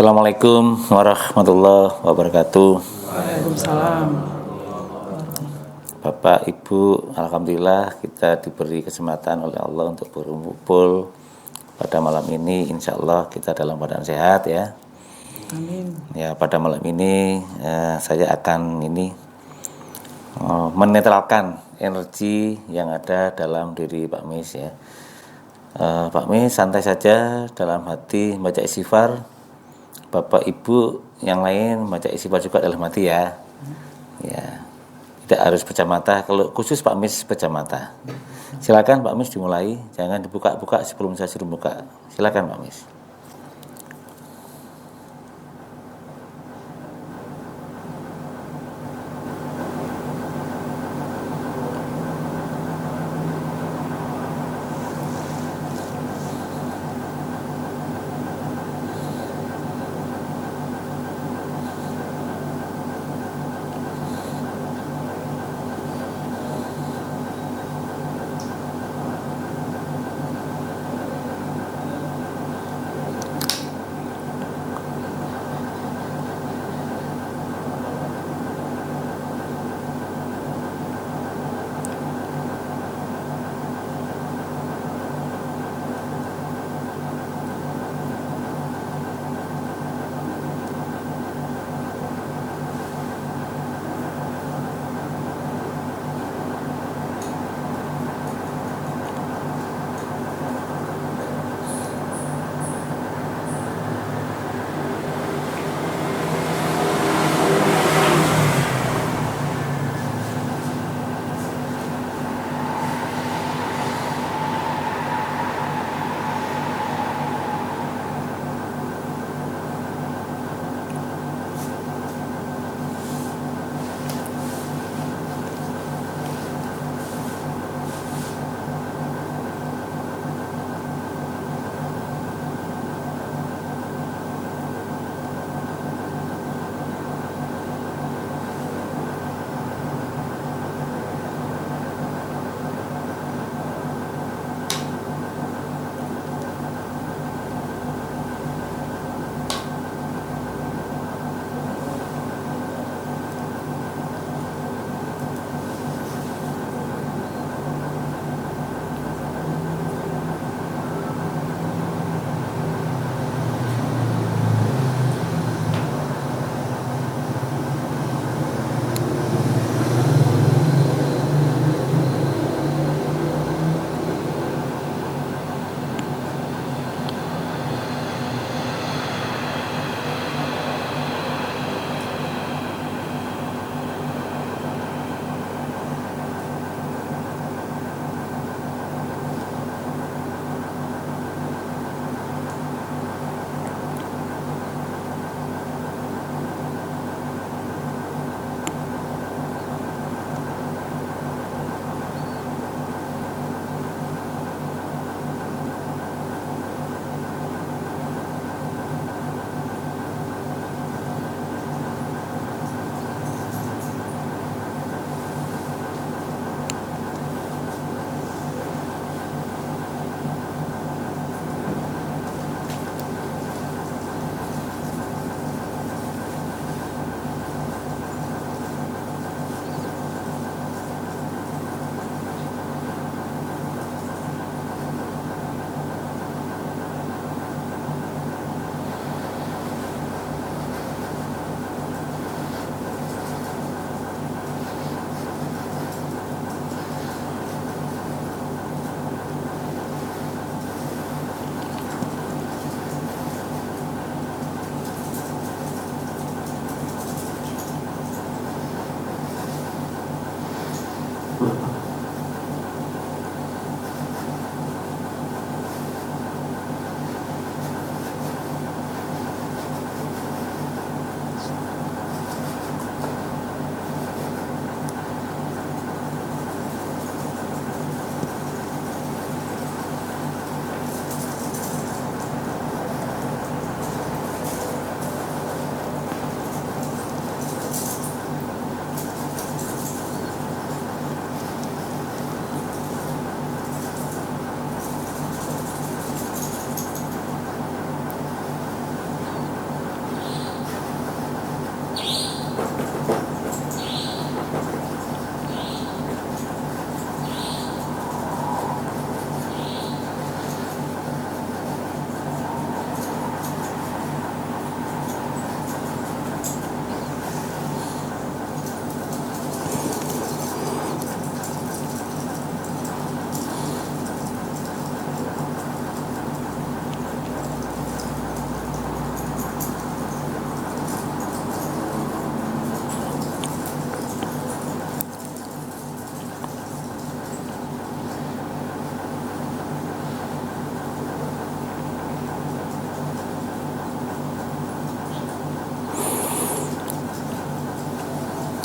Assalamualaikum warahmatullahi wabarakatuh. Waalaikumsalam. Bapak, Ibu, Alhamdulillah kita diberi kesempatan oleh Allah untuk berkumpul pada malam ini. Insya Allah kita dalam keadaan sehat ya. Amin. Ya, pada malam ini saya akan menetralkan energi yang ada dalam diri Pak Mis ya. Pak Mis santai saja dalam hati baca istighfar. Bapak Ibu yang lain baca istighfar juga dalam hati ya. Ya. Tidak harus pejamata, kalau khusus Pak Mis pejamata. Silakan Pak Mis dimulai, jangan dibuka-buka sebelum saya suruh buka. Silakan Pak Mis.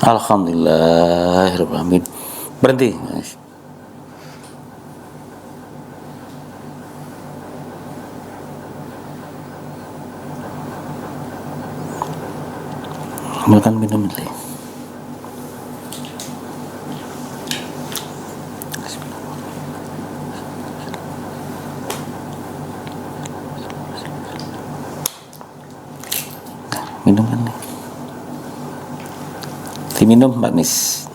Alhamdulillahirrahmanirrahim. Berhenti, Mas. Ambilkan minum lagi. Minum kan nih. Diminum Mbak Mis.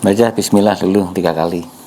Baca bismillah dulu 3 kali.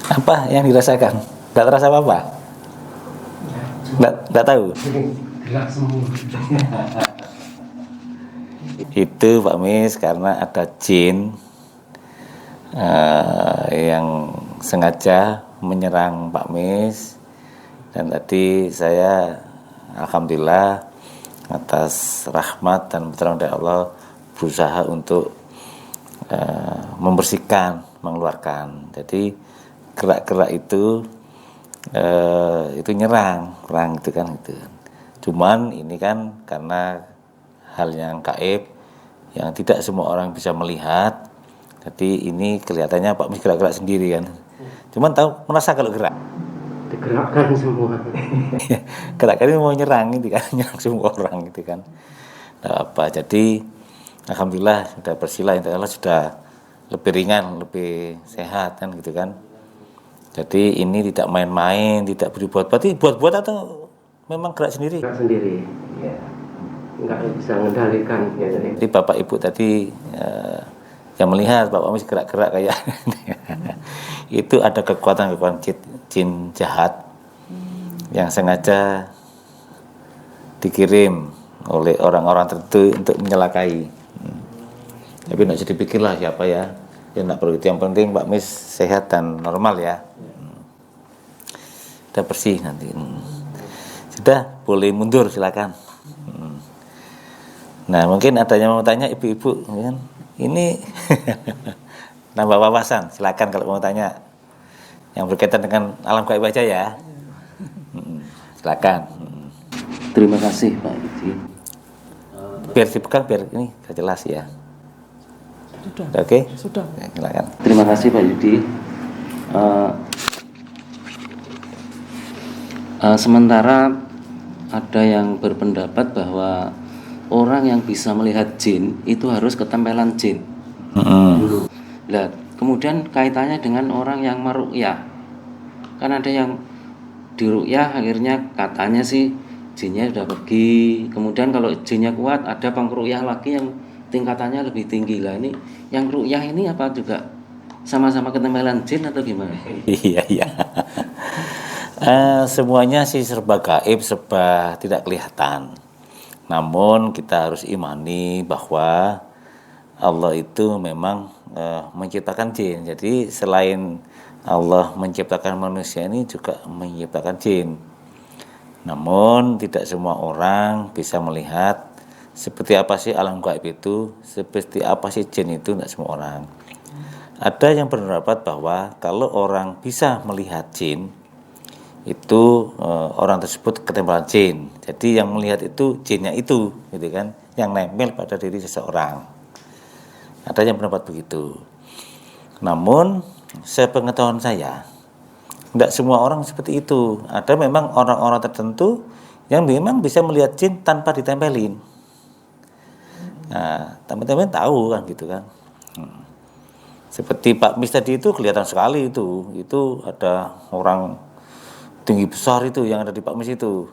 Apa yang dirasakan? Tidak terasa apa-apa? Tidak tahu? Gerak semua. Itu Pak Mis karena ada jin yang sengaja menyerang Pak Mis. Dan tadi saya alhamdulillah atas rahmat dan pertolongan dari Allah berusaha untuk membersihkan, mengeluarkan. Jadi gerak-gerak itu nyerang gitu kan gitu. Cuman ini kan karena hal yang gaib yang tidak semua orang bisa melihat. Jadi ini kelihatannya Pak Mis gerak-gerak sendiri kan. Cuman tahu merasa kalau gerak. Digerakkan semua. Gerak-gerak ini mau nyerang gitu kan, nyerang semua orang gitu kan. Nah, apa? Jadi alhamdulillah sudah bersila, insyaallah sudah lebih ringan, lebih sehat kan gitu kan. Jadi ini tidak main-main, tidak berbuat. Berarti buat-buat atau memang gerak sendiri? Gerak sendiri. Ya. Nggak bisa mengendalikan. Ya, jadi Bapak Ibu tadi yang melihat Bapak masih gerak-gerak kayak itu ada kekuatan-kekuatan jin jahat yang sengaja dikirim oleh orang-orang tertentu untuk menyelakai. Tapi tidak usah dipikirlah siapa ya. Ya tidak perlu itu, yang penting Pak Mis sehat dan normal ya. Sudah bersih nanti. Sudah, boleh mundur silakan. Nah, mungkin ada yang mau tanya ibu-ibu kan. Ini nambah wawasan, silakan kalau mau tanya. Yang berkaitan dengan alam gaib aja ya. Silakan. Terima kasih Pak Yudi. Biar dipegang biar ini jelas ya. Sudah. Oke? Sudah. Ya, silakan. Terima kasih Pak Yudi. Sementara ada yang berpendapat bahwa orang yang bisa melihat jin itu harus ketempelan jin. Nah, kemudian kaitannya dengan orang yang meruqyah. Kan ada yang diruqyah akhirnya katanya sih jinnya sudah pergi. Kemudian kalau jinnya kuat ada pengruqyah lagi yang tingkatannya lebih tinggi. Lah ini yang ruqyah ini apa juga sama-sama ketempelan jin atau gimana? Iya. Semuanya sih serba gaib, serba tidak kelihatan. Namun kita harus imani bahwa Allah itu memang menciptakan jin. Jadi selain Allah menciptakan manusia ini juga menciptakan jin. Namun tidak semua orang bisa melihat seperti apa sih alam gaib itu, seperti apa sih jin itu, tidak semua orang. Ada yang berpendapat bahwa kalau orang bisa melihat jin, itu orang tersebut ketempelan jin. Jadi yang melihat itu jinnya itu, gitu kan, yang nempel pada diri seseorang. Ada yang berpendapat begitu. Namun sepengetahuan saya, tidak semua orang seperti itu. Ada memang orang-orang tertentu yang memang bisa melihat jin tanpa ditempelin. Nah, teman-teman tahu kan gitu kan. Seperti Pak Mis tadi itu kelihatan sekali itu ada orang tinggi besar itu yang ada di Pak Mis itu.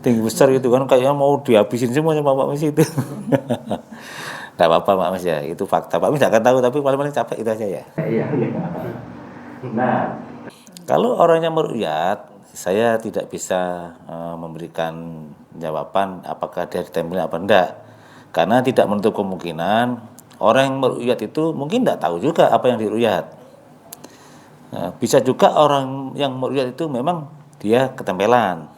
Tinggi besar itu kan kayaknya mau dihabisin semua sama Pak Mis itu. Tidak apa-apa Pak Mis ya, itu fakta. Pak Mis tidak akan tahu, tapi paling-paling capek itu aja ya. Iya. Nah, kalau orangnya meruqyat, saya tidak bisa memberikan jawaban apakah dia ditempelin apa enggak. Karena tidak menutup kemungkinan orang yang meru'yat itu mungkin tidak tahu juga apa yang diru'yat. Bisa juga orang yang meru'yat itu memang dia ketempelan,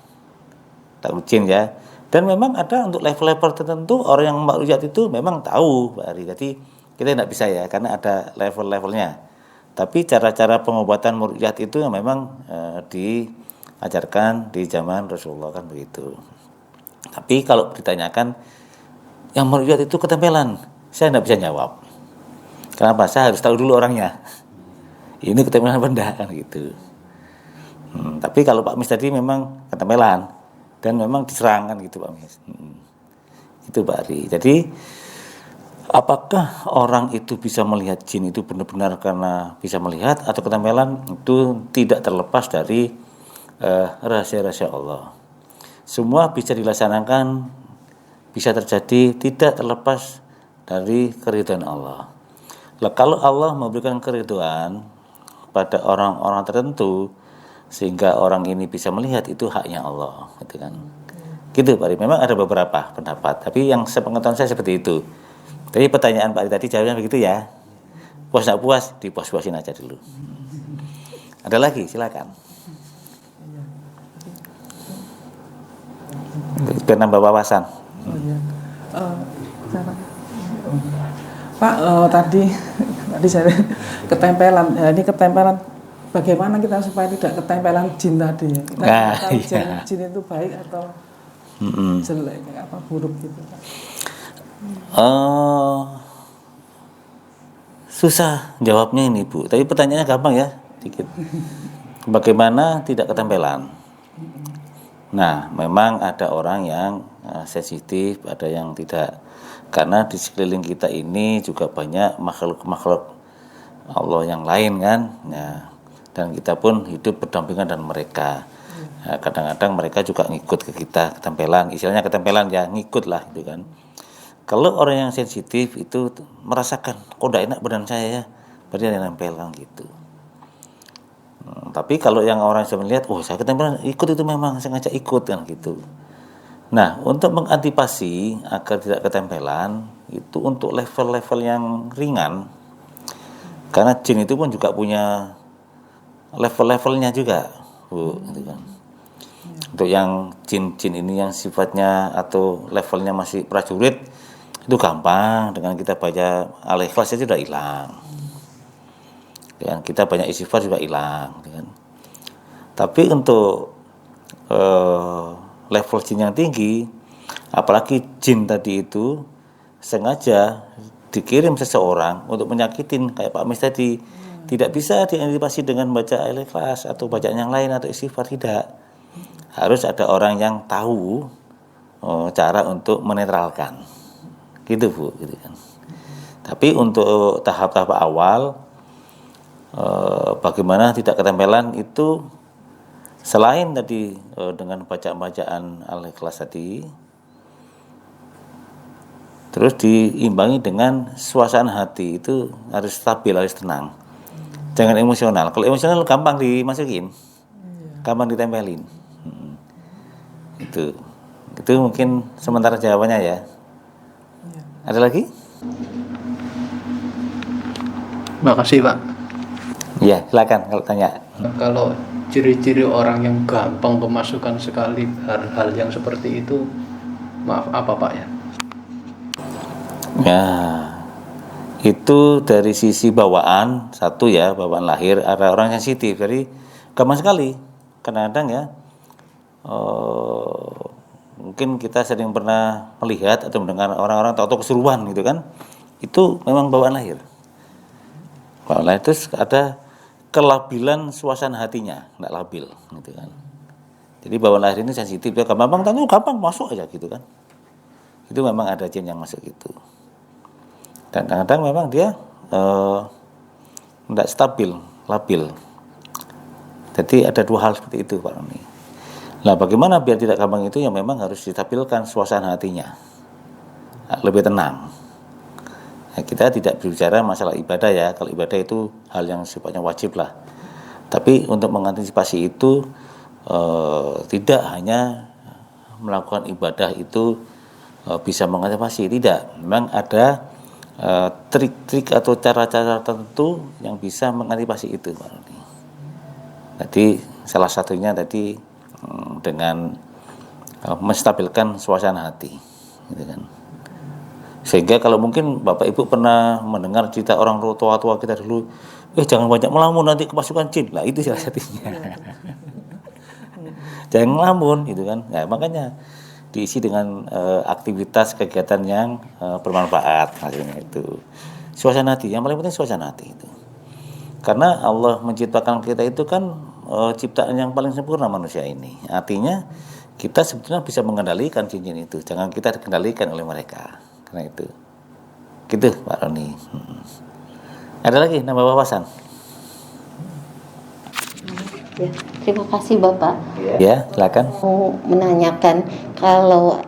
tahu jin ya. Dan memang ada untuk level-level tertentu orang yang meru'yat itu memang tahu, Pak Ari. Jadi kita tidak bisa ya, karena ada level-levelnya. Tapi cara-cara pengobatan meru'yat itu yang memang diajarkan di zaman Rasulullah kan begitu. Tapi kalau ditanyakan yang meru'yat itu ketempelan, saya tidak bisa jawab. Kenapa? Saya harus tahu dulu orangnya. Ini ketempelan benda kan gitu. Tapi kalau Pak Mis tadi memang ketempelan dan memang diserang kan gitu Pak Mis. Itu Pak Ari. Jadi apakah orang itu bisa melihat jin itu benar-benar karena bisa melihat atau ketempelan, itu tidak terlepas dari rahasia-rahasia Allah. Semua bisa dilaksanakan, bisa terjadi, tidak terlepas dari keridhaan Allah. Lah kalau Allah memberikan keridhaan pada orang-orang tertentu sehingga orang ini bisa melihat, itu haknya Allah, gitu kan. Gitu Pak Ari. Memang ada beberapa pendapat, tapi yang sepengetahuan saya seperti itu. Jadi pertanyaan Pak Ari tadi jawabnya begitu ya. Puas tak puas, dipuas-puasin aja dulu. Ada lagi, silakan. Biar nambah wawasan. Pak, tadi saya ketempelan. Ya, ini ketempelan. Bagaimana kita supaya tidak ketempelan jin tadi? Kita tahu jin itu baik atau jelek, apa buruk gitu? Susah jawabnya ini Bu. Tapi pertanyaannya gampang ya, dikit. Bagaimana tidak ketempelan? Nah, memang ada orang yang sensitif, ada yang tidak. Karena di sekeliling kita ini juga banyak makhluk-makhluk Allah yang lain kan. Nah, dan kita pun hidup berdampingan dengan mereka. Nah, kadang-kadang mereka juga ngikut ke kita, ketempelan. Istilahnya ketempelan ya, ngikut lah gitu kan. Kalau orang yang sensitif itu merasakan, kok tidak enak badan saya ya, berarti ada yang nempel kan gitu. Tapi kalau yang orang sudah melihat, oh saya ketempelan, ikut itu memang sengaja ikut kan gitu. Nah, untuk mengantisipasi agar tidak ketempelan, itu untuk level-level yang ringan, karena jin itu pun juga punya level-levelnya juga, Bu, gitu kan. Untuk yang jin-jin ini yang sifatnya atau levelnya masih prajurit, itu gampang, dengan kita baca Al-Ikhlas itu sudah hilang. Dan kita banyak istighfar juga hilang, kan. Tapi untuk level jin yang tinggi, apalagi jin tadi itu sengaja dikirim seseorang untuk menyakitin, kayak Pak Mis tadi, tidak bisa diantisipasi dengan baca Al-Ikhlas atau bacaan yang lain atau istighfar, tidak. Harus ada orang yang tahu cara untuk menetralkan, gitu Bu, gitu kan. Tapi untuk tahap-tahap awal, bagaimana tidak ketempelan itu selain tadi dengan bacaan Al-Ikhlas tadi, terus diimbangi dengan suasana hati itu harus stabil, harus tenang, jangan emosional. Kalau emosional gampang dimasukin, gampang ditempelin. Itu mungkin sementara jawabannya ya. Ada lagi? Makasih Pak. Ya, silakan kalau tanya. Kalau ciri-ciri orang yang gampang kemasukan sekali hal-hal yang seperti itu, maaf apa Pak ya? Ya, itu dari sisi bawaan satu ya, bawaan lahir. Ada orang sensitif, jadi gampang sekali. Kadang-kadang ya, mungkin kita sering pernah melihat atau mendengar orang-orang tahu-tahu kesurupan gitu kan. Itu memang bawaan lahir. Bawaan lahir itu ada kelabilan suasana hatinya, tidak labil gitu kan. Jadi bawaan lahir ini sensitif, dia gampang tanya, gampang masuk aja gitu kan. Itu memang ada jin yang masuk gitu. Dan kadang-kadang memang dia tidak stabil, labil. Jadi ada dua hal seperti itu Pak Roni. Nah, bagaimana biar tidak gampang itu, yang memang harus distabilkan suasana hatinya, lebih tenang. Nah, kita tidak berbicara masalah ibadah ya, kalau ibadah itu hal yang sifatnya wajib lah. Tapi untuk mengantisipasi itu tidak hanya melakukan ibadah itu bisa mengantisipasi. Tidak, memang ada trik-trik atau cara-cara tertentu yang bisa mengantisipasi itu, Pak Roni. Jadi salah satunya tadi dengan menstabilkan suasana hati, gitu kan. Sehingga kalau mungkin Bapak Ibu pernah mendengar cerita orang tua-tua kita dulu, jangan banyak melamun nanti kemasukan jin. Lah itu salah satunya. Jangan ngelamun gitu kan. Nah, makanya diisi dengan aktivitas kegiatan yang bermanfaat, hasilnya itu. Suasana hati, yang paling penting suasana hati itu. Karena Allah menciptakan kita itu kan ciptaan yang paling sempurna manusia ini. Artinya kita sebetulnya bisa mengendalikan jin-jin itu. Jangan kita dikendalikan oleh mereka. Karena itu. Gitu Pak Roni. Ada lagi nambah wawasan? Ya, terima kasih Bapak. Ya, silakan. Mau menanyakan kalau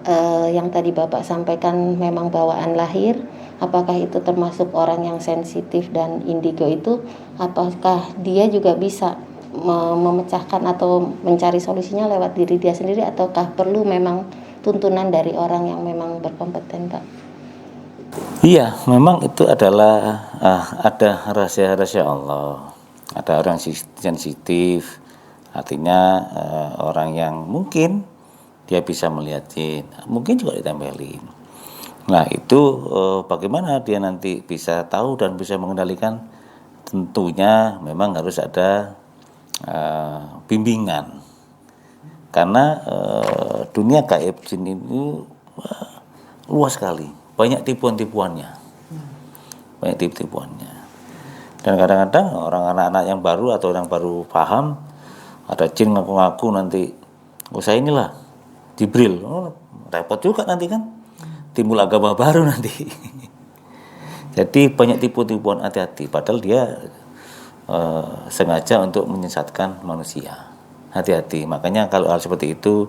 yang tadi Bapak sampaikan memang bawaan lahir, apakah itu termasuk orang yang sensitif dan indigo itu, apakah dia juga bisa memecahkan atau mencari solusinya lewat diri dia sendiri, ataukah perlu memang tuntunan dari orang yang memang berkompeten, Pak? Iya, memang itu adalah ada rahasia-rahasia Allah. Ada orang sensitif, artinya orang yang mungkin dia bisa melihat jin, mungkin juga ditempelin. Nah itu bagaimana dia nanti bisa tahu dan bisa mengendalikan? Tentunya memang harus ada bimbingan, karena dunia gaib jin ini luas sekali, banyak tipuan-tipuannya, banyak tipuan-tipuannya. Dan kadang-kadang orang anak-anak yang baru atau yang baru paham, ada jin ngaku-ngaku nanti, saya inilah Jibril, repot juga nanti kan, timbul agama baru nanti. Jadi banyak tipu-tipuan, hati-hati. Padahal dia sengaja untuk menyesatkan manusia. Hati-hati. Makanya kalau hal seperti itu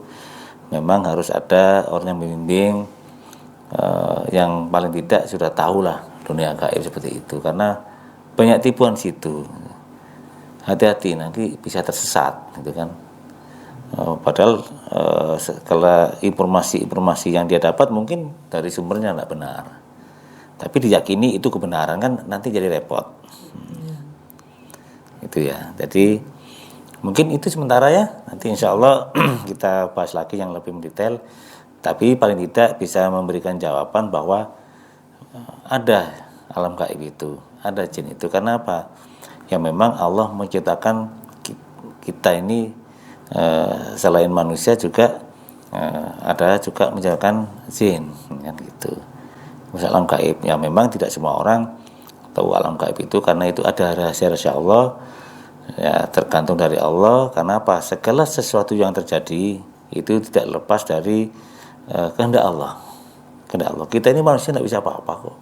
memang harus ada orang yang membimbing, yang paling tidak sudah tahulah dunia gaib seperti itu. Karena banyak tipuan situ. Hati-hati, nanti bisa tersesat, gitu kan. Padahal kalau informasi yang dia dapat mungkin dari sumbernya tidak benar, tapi diyakini itu kebenaran, kan nanti jadi repot. Itu ya. Jadi mungkin itu sementara ya. Nanti insya Allah kita bahas lagi yang lebih mendetail. Tapi paling tidak bisa memberikan jawaban bahwa ada alam gaib itu, ada jin itu. Karena apa? Ya memang Allah menciptakan kita ini selain manusia juga ada juga menciptakan jin, kan gitu. Alam gaib ya memang tidak semua orang tahu alam gaib itu, karena itu ada rahasia-rahasia Allah, ya tergantung dari Allah. Karena apa? Segala sesuatu yang terjadi itu tidak lepas dari kehendak Allah. Kehendak Allah. Kita ini manusia tidak bisa apa-apa kok.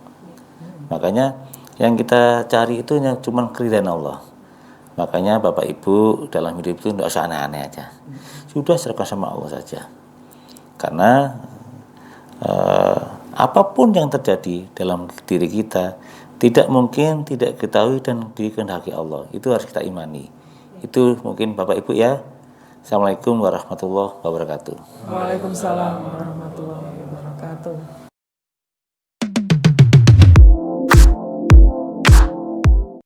Makanya yang kita cari itu yang cuma keridhaan Allah. Makanya Bapak Ibu dalam hidup itu tidak usah aneh-aneh aja. Sudah serahkan sama Allah saja. Karena apapun yang terjadi dalam diri kita tidak mungkin tidak diketahui dan dikehendaki Allah. Itu harus kita imani. Itu mungkin Bapak Ibu ya. Assalamualaikum warahmatullahi wabarakatuh. Waalaikumsalam warahmatullahi wabarakatuh.